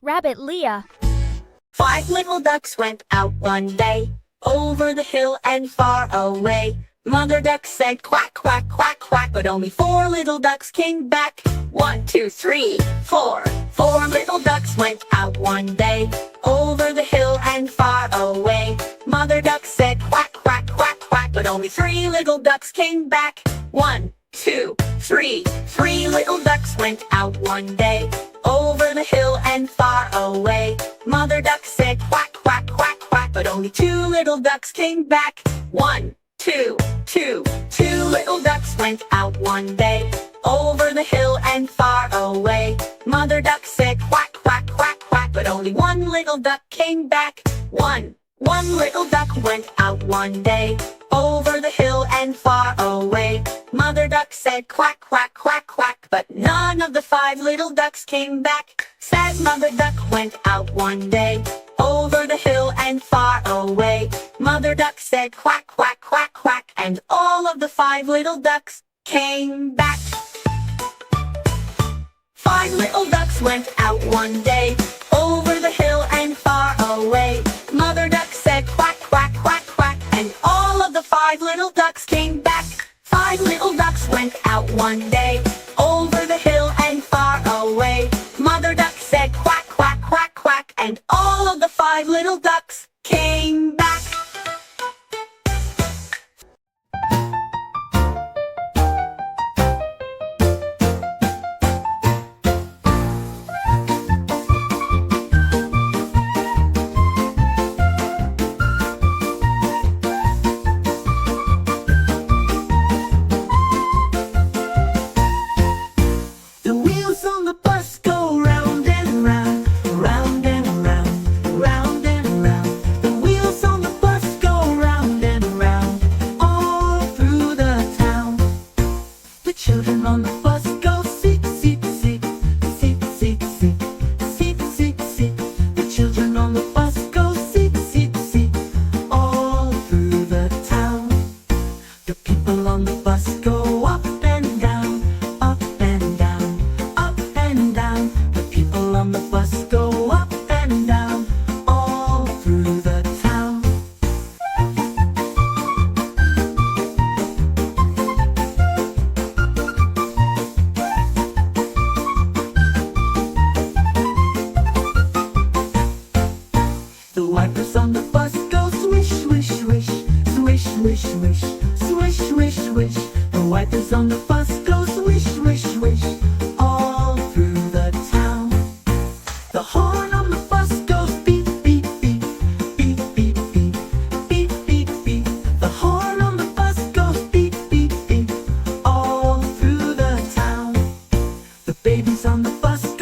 Rabbit Lia. 5 little ducks went out one day, over the hill and far away. Mother duck said quack, quack, quack, quack, but only 4 little ducks came back. 1, 2, 3, 4. 4 little ducks went out one day, over the hill and far away. Mother duck said quack, quack, quack, quack, but only 3 little ducks came back. 1, 2, 3. 3 little ducks went out one day, over the hill and far away. Mother duck said quack, quack, quack, quack, but only 2 little ducks came back. 1, 2, 2. 2 little ducks went out one day, over the hill and far away. Mother duck said quack, quack, quack, quack, but only 1 little duck came back. 1 little duck went out one day, over the hill and far away. Mother duck said quack, quack, quack, quack, but none of the 5 little ducks came back. Sad mother duck went out one day, over the hill and far away. Mother duck said quack, quack, quack, quack, and all of the 5 little ducks came back. 5 little ducks went out one day, over the hill and far away. Mother duck said quack, quack, quack, quack, and all of the 5 little ducks came back. 5 little ducks went out one day, over the hill and far away. Mother duck said quack, quack, quack, quack, and all of the 5 little ducks came back. The wheels on the bus go round and round, round and round, round and round. The wheels on the bus go round and round, all through the town. The children on the bus go seek, seek, seek, seek, seek, seek, seek, seek, seek. The children on the bus go seek, seek, seek, all through the town. The people on the bus go up and down, up and down, up and down. The people on the bus go up and down, all through the town. The wipers on the bus go swish, swish, swish, swish, swish, swish, swish, swish, swish. The wipers on the bus go swish, swish, swish, all through the town. The horn on the bus goes beep, beep, beep, beep, beep, beep, beep, beep, beep. The horn on the bus goes beep, beep, beep, all through the town. The babies on the bus